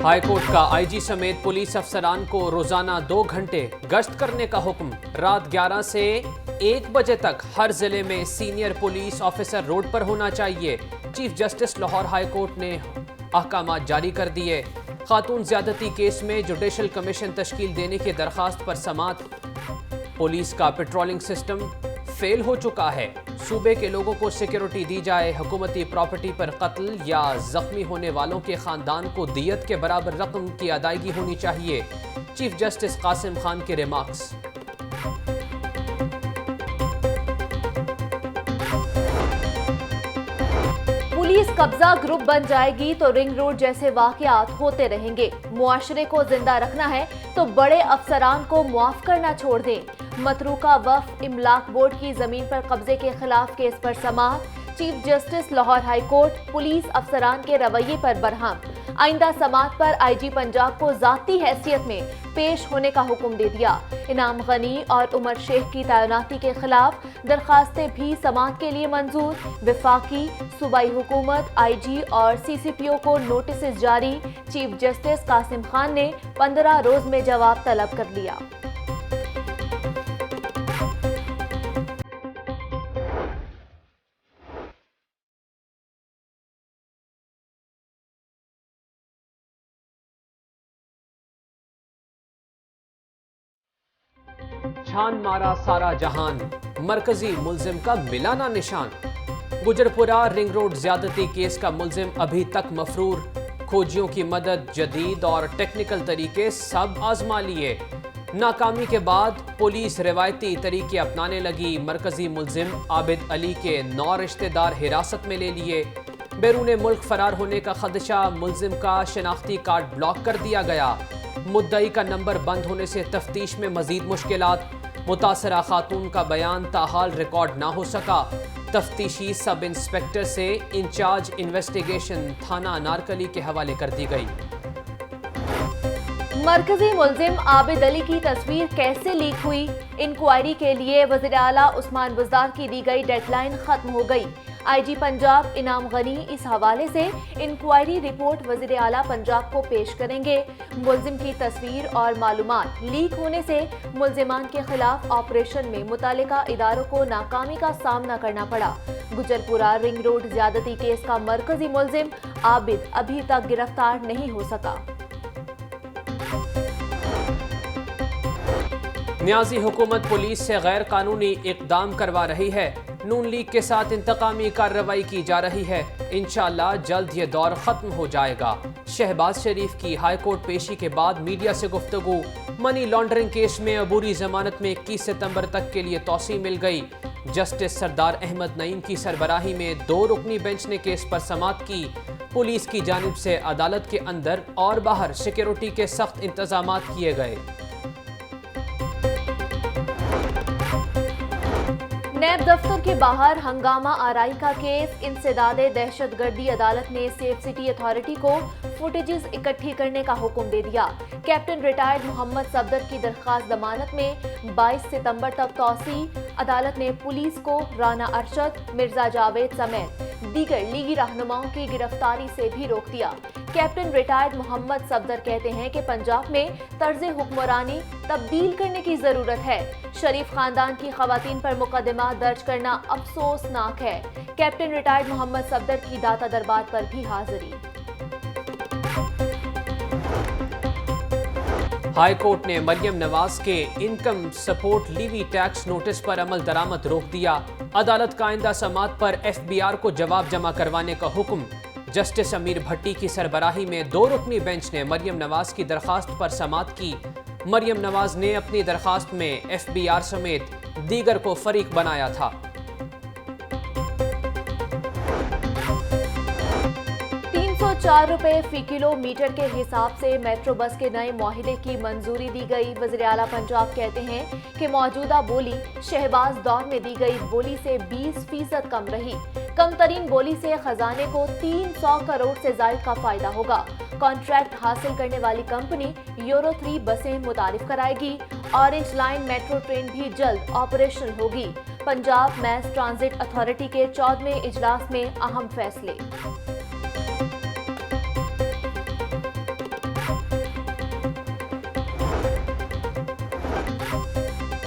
High court का IG समेत police अफसरान को रोजाना 2 घंटे गश्त करने का हुक्म। रात 11 से 1 बजे तक हर जिले में सीनियर पुलिस ऑफिसर रोड पर होना चाहिए। Chief justice Lahore high court ने अहकामात जारी कर दिए। खातून ज्यादती केस में जुडिशल कमीशन तश्कील देने की दरखास्त पर समात। पुलिस का पेट्रोलिंग सिस्टम फेल हो चुका है। सूबे के लोगों को सिक्योरिटी दी जाए। हुकूमती प्रॉपर्टी पर कत्ल या जख्मी होने वालों के खानदान को दियत के बराबर रकम की अदायगी होनी चाहिए। चीफ जस्टिस कासिम खान के रिमार्क्स। पुलिस कब्जा ग्रुप बन जाएगी तो रिंग रोड जैसे वाकयात होते रहेंगे। मुआशरे को जिंदा रखना है तो बड़े अफसरान को मुआफ करना छोड़ दें। मतरूका वक्फ इमलाक बोर्ड की जमीन पर कब्जे के खिलाफ केस पर समाअत। Chief justice Lahore high court police अफसरान के रवैये पर बरहम। आइंदा समाअत पर आईजी पंजाब को जाती हैसियत में पेश होने का हुक्म दे दिया। इनाम गनी और उमर शेख की तैनाती के खिलाफ दरखास्तें भी समाअत के लिए मंजूर। वफाकी सूबाई हुकूमत, आईजी और सीसीपीओ को नोटिस जारी। चीफ जस्टिस कासिम खान ने 15 रोज में जवाब तलब कर लिया। छान मारा सारा जहान, मरकजी मुल्जिम का मिला ना निशान। गुजरपुरा रिंग रोड ज्यादती केस का मुल्जिम अभी तक मफरूर। खोजियों की मदद, जदीद और टेक्निकल तरीके सब आजमा लिए। नाकामी के बाद पुलिस रिवायती तरीके अपनाने लगी। मरकजी मुल्जिम आबिद अली के 9 रिश्तेदार हिरासत में ले लिए। बैरून मुल्क फरार होने का खदशा, मुल्जिम का शनाख्ती कार्ड ब्लॉक कर दिया गया। मुद्दई का नंबर बंद होने से तफ्तीश में मजीद मुश्किलात। मुतासरा खातून का बयान ताहाल रिकॉर्ड ना हो सका। तफ्तीशी सब इंस्पेक्टर से इंचार्ज इन्वेस्टिगेशन थाना नारकली के हवाले कर दी गई। मरकजी मुल्जिम आबिद अली की तस्वीर कैसे लीक हुई? इंक्वायरी के लिए वज़ीर आला उस्मान बुज़दार की दी गई डेडलाइन खत्म हो गई। आईजी पंजाब इनाम गनी इस हवाले से इंक्वायरी रिपोर्ट वज़ीर आला पंजाब को पेश करेंगे। मुल्जिम की तस्वीर और मालूमात लीक होने से मुल्जिमान के खिलाफ ऑपरेशन में मुतालिका इदारों को नाकामी का सामना करना पड़ा। गुजरपुरा रिंग रोड ज्यादती केस का मरकजी मुल्जिम आबिद अभी तक गिरफ्तार नहीं हो सका। न्याजी हुकूमत पुलिस से गैर कानूनी इकदाम करवा रही है। नून लीग के साथ इंतकामी कार्रवाई की जा रही है। इंशाअल्लाह जल्द ये दौर खत्म हो जाएगा। शहबाज शरीफ की हाई कोर्ट पेशी के बाद मीडिया से गुफ्तगू। मनी लॉन्ड्रिंग केस में अबूरी जमानत में 21 सितंबर तक के लिए तौसी मिल गई। जस्टिस सरदार अहमद नईम की सरबराही में 2 रुकनी बेंच ने केस पर समाअत की। पुलिस की जानिब से अदालत के अंदर और बाहर सिक्योरिटी के सख्त इंतजामात किए गए। नैब दफ्तर के बाहर हंगामा आराई का केस। इंसदादे दहशतगर्दी अदालत ने सेफ सिटी अथॉरिटी को फुटेजेस इकट्ठी करने का हुक्म दे दिया। कैप्टन रिटायर्ड मोहम्मद सफदर की दरखास्त जमानत में 22 सितंबर तक तौसी। अदालत ने पुलिस को राना अरशद, मिर्जा जावेद समेत दीगर लीगी रहनुमाओं की गिरफ्तारी से भी रोक दिया। कैप्टन रिटायर्ड मोहम्मद सफदर कहते हैं कि पंजाब में तर्ज हुक्मरानी तब्दील करने की जरूरत है। शरीफ खानदान की खवातीन पर मुकदमा दर्ज करना अफसोसनाक है। कैप्टन रिटायर्ड मोहम्मद सफदर की दाता दरबार पर भी हाजिरी। हाई कोर्ट ने मरियम नवाज के इनकम सपोर्ट लीवी टैक्स नोटिस पर अमल दरामद रोक दिया। अदालत का आइंदा समाअत पर एफबीआर को जवाब जमा करवाने का हुक्म। जस्टिस अमीर भट्टी की सरबराही में 2 रुकनी बेंच ने मरियम नवाज की दरखास्त पर समाअत की। मरियम नवाज ने अपनी दरखास्त में एफबीआर समेत दीगर को फरीक बनाया था। 304 रुपए फी किलोमीटर के हिसाब से मेट्रो बस के नए मुआहिदे की मंजूरी दी गई। वज़ीर आला पंजाब कहते हैं कि मौजूदा बोली शहबाज दौर में दी गई बोली से 20% कम रही। कम तरीन बोली से खजाने को 300 करोड़ से ज्यादा का फायदा होगा। कॉन्ट्रैक्ट हासिल करने वाली कंपनी यूरो 3 बसें मुतारिफ कराएगी। ऑरेंज लाइन मेट्रो ट्रेन भी जल्द ऑपरेशनल होगी। पंजाब मैस ट्रांजिट अथॉरिटी के 14वें इजलास में अहम फैसले।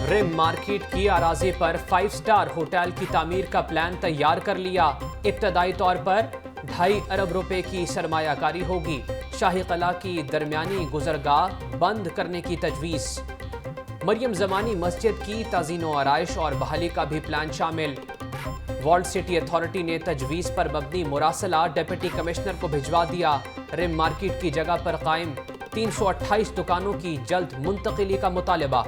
रिम मार्केट की अराजी पर 5 स्टार होटल की तामीर का प्लान तैयार कर लिया। इब्तदाई तौर पर 2.5 अरब रुपए की सरमायाकारी होगी। शाही कला की दरमियानी गुजरगाह बंद करने की तजवीज़। मरियम ज़मानी मस्जिद की ताज़ीन व आराइश और बहाली का भी प्लान शामिल। वॉल्ड सिटी अथॉरिटी ने तजवीज़ पर मबनी मुरासला डिप्टी कमिश्नर को भिजवा दिया। रिम मार्केट की जगह पर कायम 328 दुकानों की जल्द मुंतकिली का मुतालबा।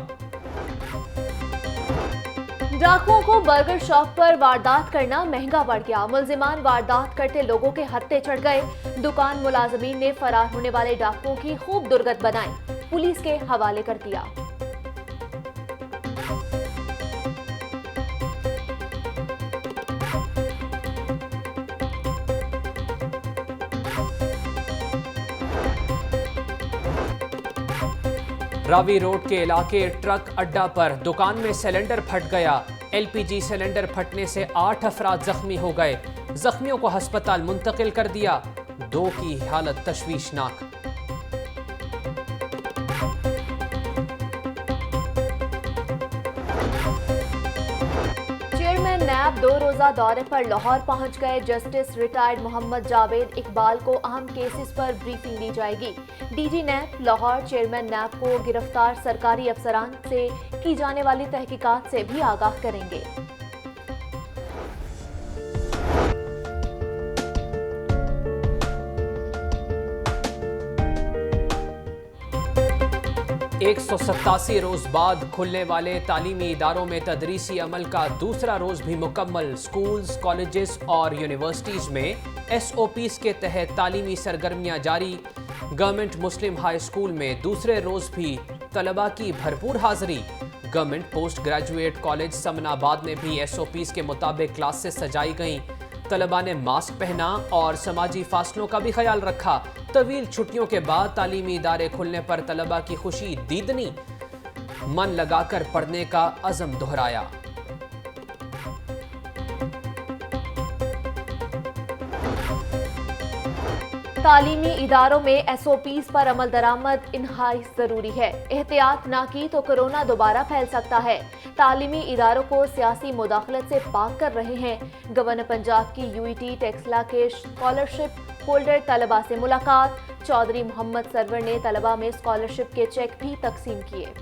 डाकुओं को बर्गर शॉप पर वारदात करना महंगा पड़ गया। मुलजिमान वारदात करते लोगों के हत्थे चढ़ गए। दुकान मुलाजमीन ने फरार होने वाले डाकुओं की खूब दुर्गत बनाई, पुलिस के हवाले कर दिया। रावी रोड के इलाके ट्रक अड्डा पर दुकान में सिलेंडर फट गया। एलपीजी सिलेंडर फटने से 8 अफराद जख्मी हो गए। जख्मियों को अस्पताल मुंतकिल कर दिया। 2 की हालत तशवीशनाक। चेयरमैन नैब 2 रोजा दौरे पर लाहौर पहुंच गए। जस्टिस रिटायर्ड मोहम्मद जावेद इकबाल को अहम केसेस पर ब्रीफिंग दी जाएगी। डीजी नैब लाहौर चेयरमैन नैब को गिरफ्तार सरकारी अफसरान से की जाने वाली तहकीकात से भी आगाह करेंगे। एक 187 रोज बाद खुलने वाले तालीमी इदारों में तदरीसी अमल का दूसरा रोज भी मुकम्मल। स्कूल्स, कॉलेजेस और यूनिवर्सिटीज में SOPs के तहत तालीमी सरगर्मियां जारी। गवर्नमेंट मुस्लिम हाई स्कूल में दूसरे रोज भी तलबा की भरपूर हाजिरी। Government post graduate college Samanabad में भी SOPs के मुताबिक क्लासेस सजाई गईं। तलबा ने मास्क पहना और समाजी फासलों का भी ख्याल रखा। तवील छुट्टियों के बाद तालीमी इदारे खुलने पर तलबा की खुशी दीदनी। मन लगाकर पढ़ने का अज़म दोहराया। तालीमी इदारों में SOPs पर अमल दरामद इंतहाई जरूरी है। एहतियात ना की तो कोरोना दोबारा फैल सकता है। तालीमी इदारों को सियासी मुदाखलत से पाक कर रहे हैं। गवर्नर पंजाब की UET टेक्सला के स्कॉलरशिप होल्डर तलबा से मुलाकात। चौधरी मोहम्मद सरवर ने तलबा में स्कॉलरशिप के चेक भी तकसीम किए।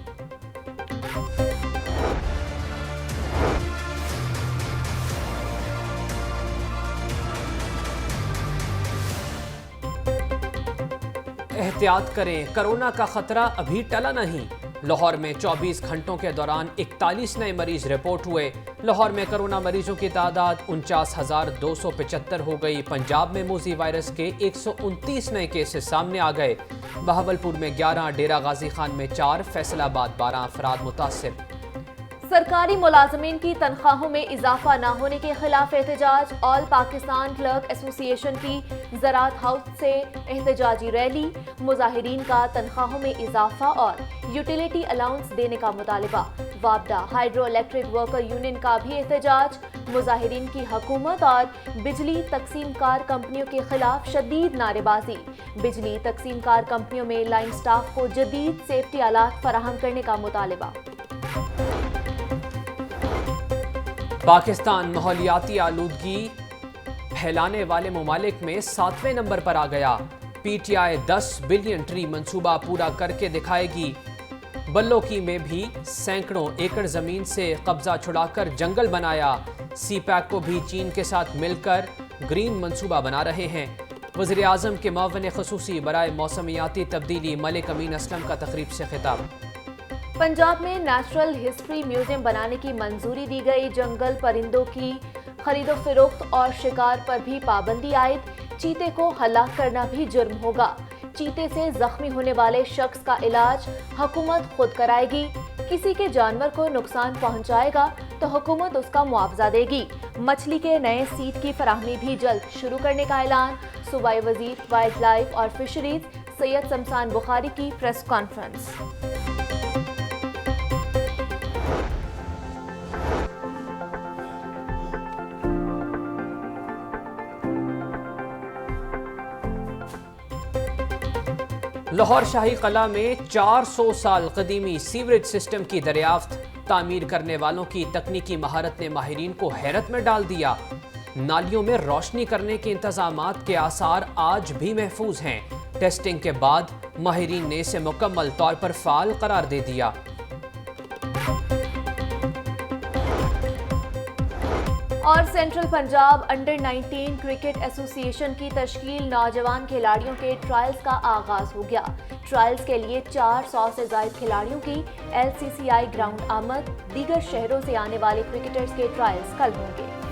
एहतियात करें, कोरोना का खतरा अभी टला नहीं। लाहौर में 24 घंटों के दौरान 41 नए मरीज रिपोर्ट हुए। लाहौर में कोरोना मरीजों की तादाद 49,275 हो गई। पंजाब में मूजी वायरस के 129 नए केसेस सामने आ गए। बहावलपुर में 11, डेरा गाजी खान में 4, फैसलाबाद 12 अफराद मुतासिर। सरकारी मुलाजमीन की तनख्वाहों में इजाफा न होने के खिलाफ एहतजाज। ऑल पाकिस्तान क्लर्क एसोसिएशन की ज़राअत हाउस से एहतजाजी रैली। मुजाहिरीन का तनख्वाहों में इजाफा और यूटिलिटी अलाउंस देने का मुतालबा। वापडा हाइड्रो इलेक्ट्रिक वर्कर यूनियन का भी एहतजाज। मुजाहिरीन की हुकूमत और बिजली तकसीमकार कंपनियों के खिलाफ शदीद नारेबाजी। बिजली तकसीमकार कंपनियों में लाइन स्टाफ को जदीद सेफ्टी आलात फराहम करने का मुतालबा। पाकिस्तान माहौलियाती आलूदगी फैलाने वाले ममालिक में 7वें नंबर पर आ गया। PTI 10 बिलियन ट्री मंसूबा पूरा करके दिखाएगी। बल्लोकी में भी सैकड़ों एकड़ जमीन से कब्जा छुड़ाकर जंगल बनाया। CPAC को भी चीन के साथ मिलकर ग्रीन मंसूबा बना रहे हैं। वज़ीर आज़म के मुअव्विन ख़ुसूसी बराए मौसमियाती तब्दीली मलिक अमीन असलम का तकरीब से खिताब। पंजाब में नेचुरल हिस्ट्री म्यूजियम बनाने की मंजूरी दी गई। जंगल परिंदों की खरीदो फरोख्त और शिकार पर भी पाबंदी आयद। चीते को हलाक करना भी जुर्म होगा। चीते से जख्मी होने वाले शख्स का इलाज हुकूमत खुद कराएगी। किसी के जानवर को नुकसान पहुंचाएगा तो हुकूमत उसका मुआवजा देगी। मछली के नए सीड की फराहमी भी जल्द शुरू करने का ऐलान। सूबाई वजीर वाइल्ड लाइफ और फिशरीज सैयद शमसान बुखारी की प्रेस कॉन्फ्रेंस। लाहौर शाही कला में 400 साल कदीमी सीवरेज सिस्टम की दरियाफ्त। تعمیر کرنے والوں کی تکنیکی مہارت نے ماہرین کو حیرت میں ڈال دیا۔ نالیوں میں روشنی کرنے کے انتظامات کے آثار آج بھی محفوظ ہیں۔ ٹیسٹنگ کے بعد ماہرین نے اسے مکمل طور پر فعال قرار دے دیا۔ اور سینٹرل پنجاب انڈر 19 کرکٹ ایسوسی ایشن کی تشکیل نوجوان کھلاڑیوں کے ٹرائلز کا آغاز ہو گیا۔ ٹرائلز کے لیے 400 سے زائد کھلاڑیوں کی LCCI گراؤنڈ آمد۔ دیگر شہروں سے آنے والے کرکٹرز کے ٹرائلز کل ہوں گے۔